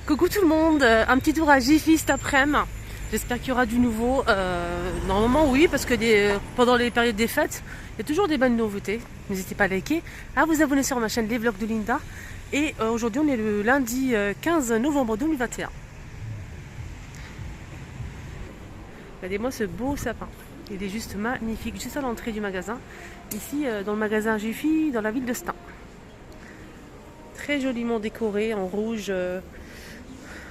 Coucou tout le monde, un petit tour à Jiffy cet après-midi. J'espère qu'il y aura du nouveau. Normalement oui, parce que pendant les périodes des fêtes, il y a toujours des bonnes nouveautés. N'hésitez pas à liker, à vous abonner sur ma chaîne Les Vlogs de Linda. Et aujourd'hui on est le lundi 15 novembre 2021. Regardez-moi ce beau sapin. Il est juste magnifique, juste à l'entrée du magasin. Ici dans le magasin Jiffy, dans la ville de Stein. Très joliment décoré en rouge.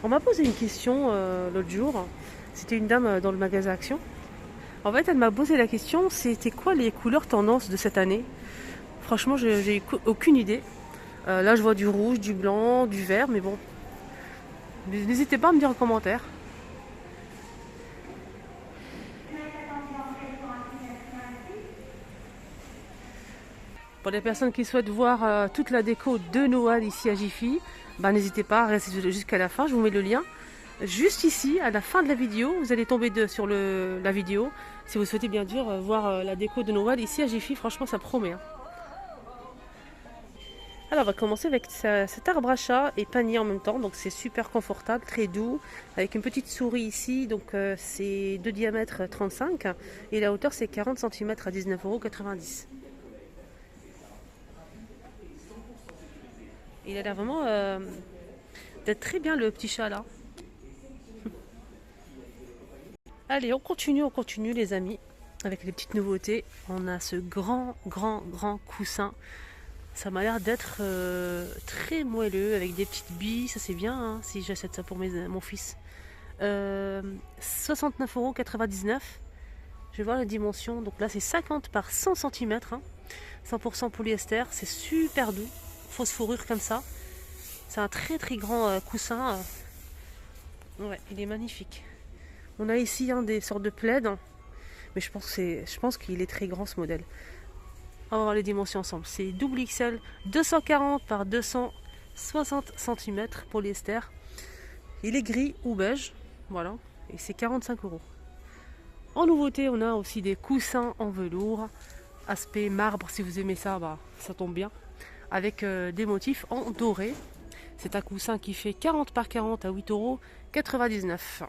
On m'a posé une question l'autre jour. C'était une dame dans le magasin Action. En fait, elle m'a posé la question, c'était quoi les couleurs tendances de cette année? Franchement, j'ai aucune idée. Là, je vois du rouge, du blanc, du vert, mais bon. N'hésitez pas à me dire en commentaire. Pour les personnes qui souhaitent voir toute la déco de Noël ici à Jiffy, n'hésitez pas à rester jusqu'à la fin, je vous mets le lien. Juste ici, à la fin de la vidéo, vous allez tomber sur la vidéo. Si vous souhaitez bien sûr voir la déco de Noël ici à Jiffy, franchement ça promet. Hein. Alors on va commencer avec cet arbre à chat et panier en même temps, donc c'est super confortable, très doux, avec une petite souris ici, donc c'est de diamètre 35 et la hauteur c'est 40 cm à 19,90 €. Il a l'air vraiment d'être très bien le petit chat là. Allez, on continue les amis, avec les petites nouveautés. On a ce grand coussin. Ça m'a l'air d'être très moelleux, avec des petites billes. Ça c'est bien hein, si j'achète ça pour mon fils. 69,99 €. Je vais voir la dimension. Donc là c'est 50 par 100 cm. Hein. 100% polyester. C'est super doux. Fausse fourrure comme ça. C'est un très grand coussin. Ouais, il est magnifique. On a ici des sortes de plaids, mais je pense qu'il est très grand ce modèle. On va voir les dimensions ensemble. C'est double XL, 240 par 260 cm polyester. Il est gris ou beige, voilà, et c'est 45 €. En nouveauté, on a aussi des coussins en velours, aspect marbre. Si vous aimez ça, ça tombe bien, avec des motifs en doré. C'est un coussin qui fait 40 par 40 à 8,99 €.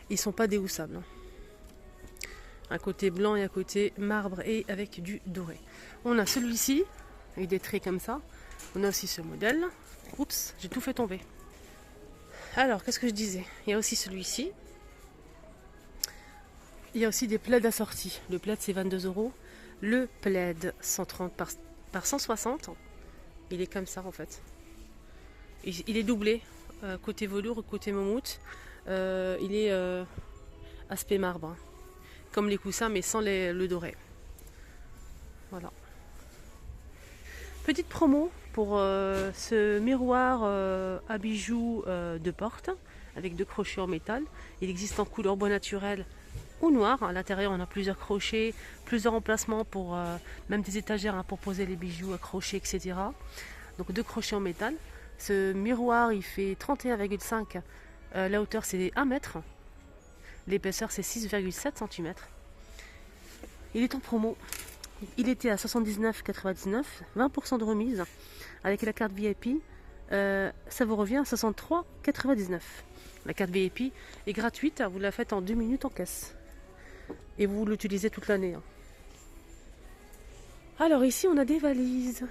Ils sont pas déhoussables. Un côté blanc et un côté marbre et avec du doré. On a celui-ci, avec des traits comme ça. On a aussi ce modèle. Oups, j'ai tout fait tomber. Alors, qu'est-ce que je disais? Il y a aussi celui-ci. Il y a aussi des plaids assortis. Le plaid, c'est 22 €. Le plaid, 130 par 160. Il est comme ça, en fait. Il est doublé. Côté velours, côté mammouth. Il est aspect marbre, hein, comme les coussins mais sans le doré. Voilà. Petite promo pour ce miroir à bijoux de porte avec 2 crochets en métal. Il existe en couleur bois naturel ou noir. À l'intérieur on a plusieurs crochets, plusieurs emplacements pour même des étagères hein, pour poser les bijoux accrochés, etc. Donc 2 crochets en métal. Ce miroir il fait 31,5 €. La hauteur c'est 1 mètre. L'épaisseur c'est 6,7 cm. Il est en promo. Il était à 79,99 €, 20% de remise. Avec la carte VIP, ça vous revient à 63,99 €. La carte VIP est gratuite, vous la faites en 2 minutes en caisse. Et vous l'utilisez toute l'année. Hein. Alors ici on a des valises.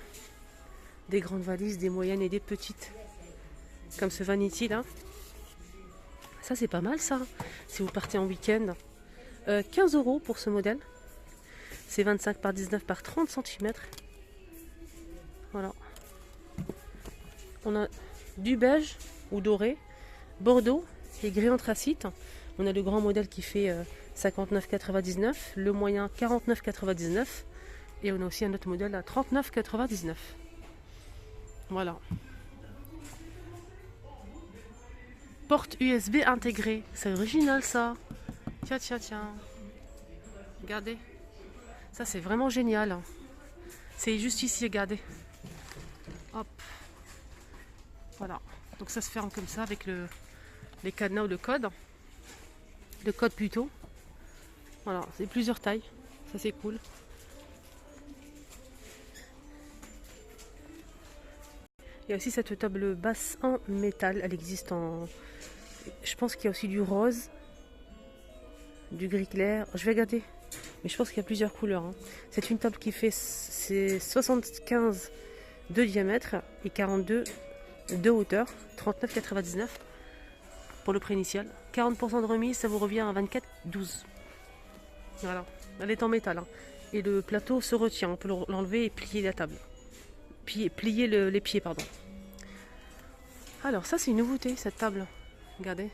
Des grandes valises, des moyennes et des petites. Comme ce Vanity là. Ça c'est pas mal ça, si vous partez en week-end. 15 € pour ce modèle. C'est 25 par 19 par 30 cm. Voilà. On a du beige ou doré, bordeaux et gris anthracite. On a le grand modèle qui fait 59,99 €, le moyen 49,99 € et on a aussi un autre modèle à 39,99 €. Voilà. Porte USB intégrée. C'est original ça. Tiens. Regardez. Ça c'est vraiment génial. C'est juste ici, regardez. Hop. Voilà. Donc ça se ferme comme ça avec les cadenas ou le code. Le code plutôt. Voilà. C'est plusieurs tailles. Ça c'est cool. Il y a aussi cette table basse en métal. Elle existe en... Je pense qu'il y a aussi du rose, du gris clair. Je vais regarder. Mais je pense qu'il y a plusieurs couleurs. Hein. C'est une table qui fait 75 de diamètre et 42 de hauteur. 39,99 pour le prix initial. 40% de remise, ça vous revient à 24,12. Voilà. Elle est en métal. Hein. Et le plateau se retient. On peut l'enlever et plier la table. Plier les pieds, pardon. Alors ça c'est une nouveauté cette table. Regardez.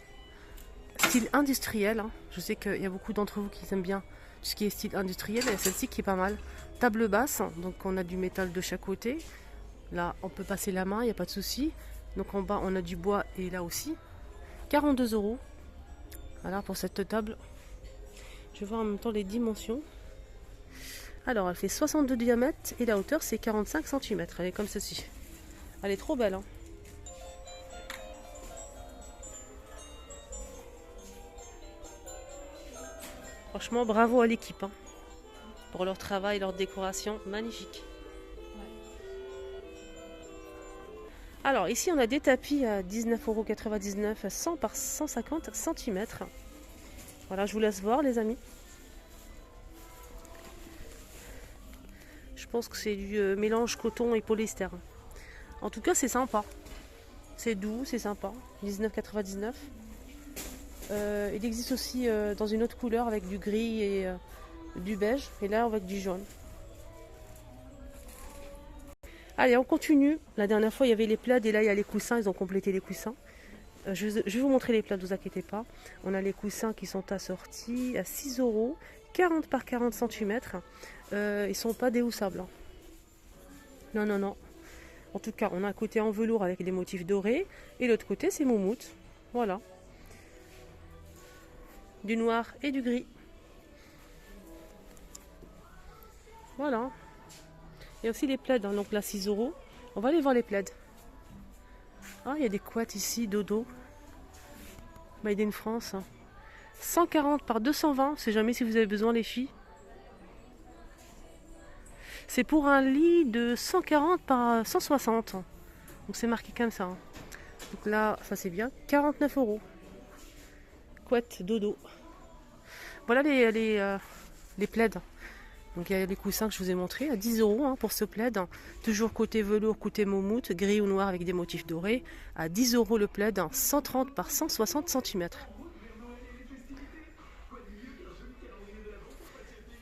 Style industriel. Hein. Je sais qu'il y a beaucoup d'entre vous qui aiment bien tout ce qui est style industriel. Il y a celle-ci qui est pas mal. Table basse. Donc on a du métal de chaque côté. Là on peut passer la main, il n'y a pas de souci. Donc en bas on a du bois et là aussi. 42 €. Voilà pour cette table. Je vais voir en même temps les dimensions. Alors elle fait 62 de diamètre et la hauteur c'est 45 cm. Elle est comme ceci. Elle est trop belle. Hein. Franchement bravo à l'équipe. Hein, pour leur travail, leur décoration. Magnifique. Alors ici on a des tapis à 19,99 €, 100 par 150 cm. Voilà, je vous laisse voir les amis. Je pense que c'est du mélange coton et polyester. En tout cas c'est sympa. C'est doux, c'est sympa. 19,99 €. Il existe aussi dans une autre couleur avec du gris et du beige. Et là avec du jaune. Allez, on continue. La dernière fois, il y avait les plaids et là, il y a les coussins. Ils ont complété les coussins. Je vais vous montrer les plaids, ne vous inquiétez pas. On a les coussins qui sont assortis à 6 €, 40 par 40 cm. Ils sont pas déhoussables. Hein. Non, non, non. En tout cas, on a un côté en velours avec des motifs dorés. Et l'autre côté, c'est moumoute. Voilà. Du noir et du gris. Voilà. Il y a aussi les plaids, hein, donc là 6 €. On va aller voir les plaids. Ah, il y a des couettes ici, dodo. Made in France. 140 par 220, c'est jamais si vous avez besoin les filles. C'est pour un lit de 140 par 160. Donc c'est marqué comme ça. Hein. Donc là, ça c'est bien. 49 €. Couette dodo. Voilà les plaids. Donc il y a les coussins que je vous ai montrés à 10 € hein, pour ce plaid. Toujours côté velours, côté moumoute, gris ou noir avec des motifs dorés. À 10 € le plaid, 130 par 160 cm.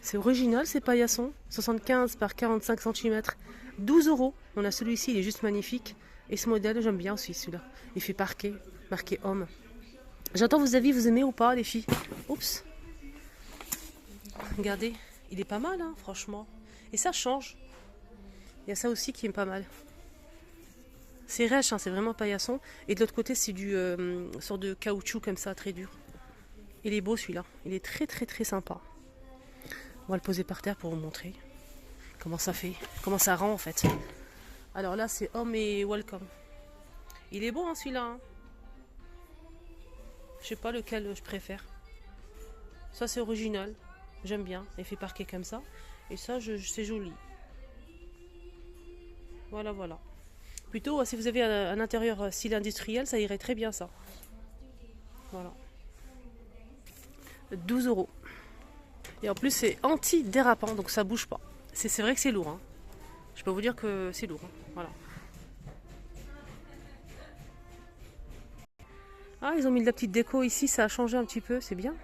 C'est original ces paillassons. 75 par 45 cm. 12 €. On a celui-ci, il est juste magnifique. Et ce modèle, j'aime bien aussi celui-là. Il fait parquet, marqué homme. J'entends vos avis, vous aimez ou pas les filles? Oups. Regardez. Il est pas mal, hein, franchement. Et ça change. Il y a ça aussi qui est pas mal. C'est rêche, hein, c'est vraiment paillasson. Et de l'autre côté, c'est du sorte de caoutchouc comme ça, très dur. Il est beau celui-là. Il est très très très sympa. On va le poser par terre pour vous montrer comment ça fait, comment ça rend en fait. Alors là, c'est Home et Welcome. Il est beau, hein, celui-là. Hein. Je sais pas lequel je préfère. Ça, c'est original. J'aime bien, il fait parquet comme ça. Et ça, c'est joli. Voilà, voilà. Plutôt, si vous avez un intérieur style industriel, ça irait très bien ça. Voilà. 12 €. Et en plus, c'est anti-dérapant, donc ça bouge pas. C'est vrai que c'est lourd. Hein. Je peux vous dire que c'est lourd. Hein. Voilà. Ah, ils ont mis de la petite déco ici, ça a changé un petit peu, c'est bien.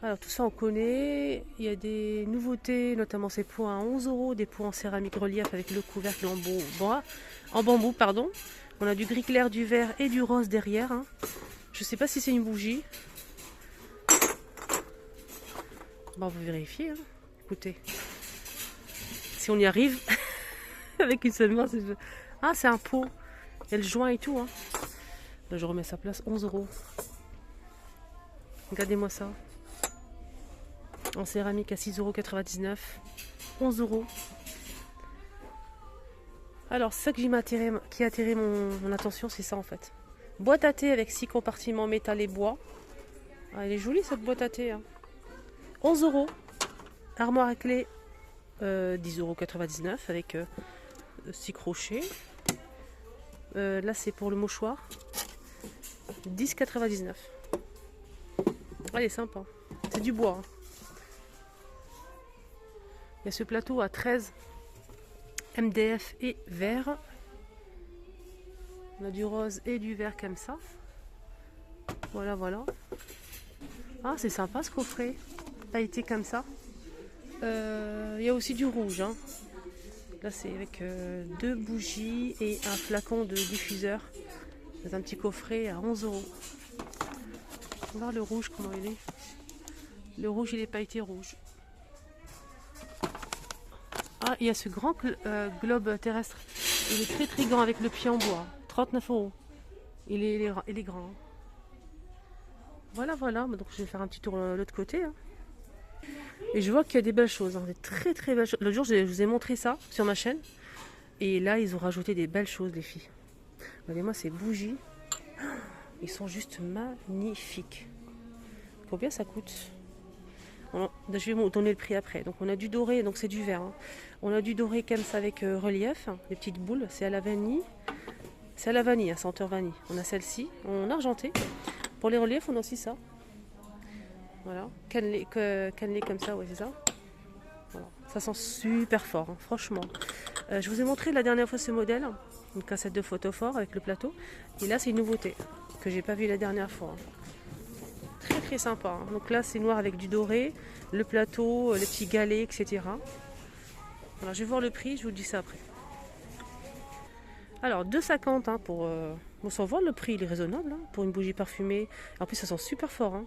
Alors tout ça on connaît, il y a des nouveautés, notamment ces pots à 11 €, des pots en céramique relief avec le couvercle en bambou, pardon. On a du gris clair, du vert et du rose derrière. Hein. Je sais pas si c'est une bougie. Bon, on va vérifier. Hein. Écoutez, si on y arrive, avec une seule main, c'est... Ah, c'est un pot. Il y a le joint et tout. Hein. Là, je remets sa place, 11 €. Regardez-moi ça. En céramique à 6,99 €, 11 €. Alors, ça qui a attiré mon attention, c'est ça en fait. Boîte à thé avec 6 compartiments métal et bois. Ah, elle est jolie cette boîte à thé. Hein. 11 €. Armoire à clé, 10,99 € avec 6 crochets. Là, c'est pour le mouchoir. 10,99. Elle est sympa. C'est du bois. Hein. Il y a ce plateau à 13 MDF et vert. On a du rose et du vert comme ça. Voilà, voilà. Ah, c'est sympa ce coffret. Pailleté comme ça. Il y a aussi du rouge. Hein. Là, c'est avec 2 bougies et un flacon de diffuseur. C'est un petit coffret à 11 €. On va voir le rouge, comment il est. Le rouge, il est pailleté rouge. Ah, il y a ce grand globe terrestre. Il est très très grand avec le pied en bois. 39 €. Il est grand. Voilà, voilà. Donc je vais faire un petit tour de l'autre côté. Hein. Et je vois qu'il y a des belles choses. Hein. Des très très belles choses. L'autre jour, je vous ai montré ça sur ma chaîne. Et là, ils ont rajouté des belles choses, les filles. Regardez-moi ces bougies. Ils sont juste magnifiques. Combien ça coûte? Je vais vous donner le prix après. Donc on a du doré, donc c'est du vert. Hein. On a du doré comme ça avec relief, hein, des petites boules. C'est à la vanille. C'est à la vanille, hein, senteur vanille. On a celle-ci en argenté. Pour les reliefs, on a aussi ça. Voilà, cannelé comme ça, ouais, c'est ça. Voilà. Ça sent super fort, hein, franchement. Je vous ai montré la dernière fois ce modèle, une cassette de photo fort avec le plateau. Et là, c'est une nouveauté que j'ai pas vue la dernière fois. Hein. Très très sympa. Hein. Donc là, c'est noir avec du doré, le plateau, les petits galets, etc. Alors, je vais voir le prix, je vous dis ça après. Alors, 2,50 hein, pour... Bon, sans voir le prix, il est raisonnable hein, pour une bougie parfumée. En plus, ça sent super fort. Hein.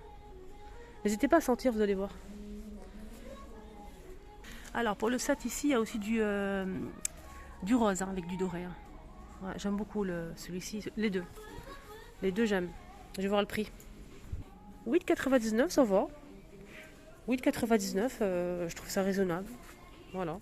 N'hésitez pas à sentir, vous allez voir. Alors, pour le set ici, il y a aussi du rose hein, avec du doré. Hein. Ouais, j'aime beaucoup celui-ci, les deux. Les deux, j'aime. Je vais voir le prix. 8,99, ça va. 8,99, je trouve ça raisonnable. Voilà.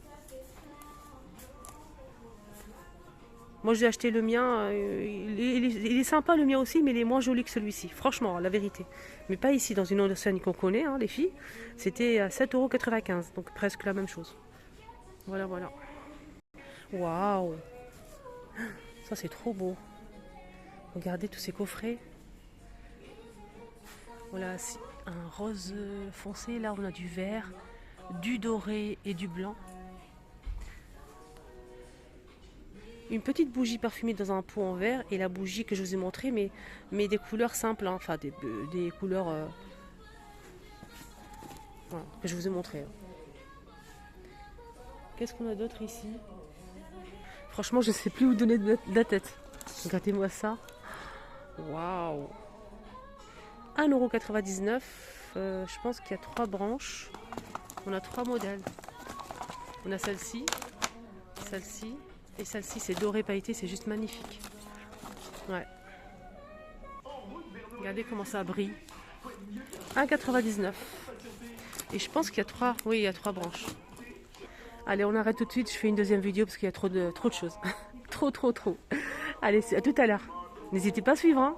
Moi, j'ai acheté le mien. Il est sympa, le mien aussi, mais il est moins joli que celui-ci. Franchement, la vérité. Mais pas ici, dans une autre scène qu'on connaît, hein, les filles. C'était à 7,95 €. Donc, presque la même chose. Voilà, voilà. Waouh! Ça, c'est trop beau. Regardez tous ces coffrets. Voilà, un rose foncé. Là, on a du vert, du doré et du blanc. Une petite bougie parfumée dans un pot en verre et la bougie que je vous ai montrée, mais des couleurs simples, hein, enfin des couleurs voilà, que je vous ai montrées. Hein. Qu'est-ce qu'on a d'autre ici? Franchement, je ne sais plus où donner de la tête. Regardez-moi ça. Waouh! 1,99 €. Je pense qu'il y a 3 branches. On a 3 modèles. On a celle-ci, celle-ci. Et celle-ci, c'est doré pailleté, c'est juste magnifique. Ouais. Regardez comment ça brille. 1,99 €. Et je pense qu'il y a 3. Oui, il y a 3 branches. Allez, on arrête tout de suite. Je fais une deuxième vidéo parce qu'il y a trop de choses. trop. Allez, à tout à l'heure. N'hésitez pas à suivre. Hein.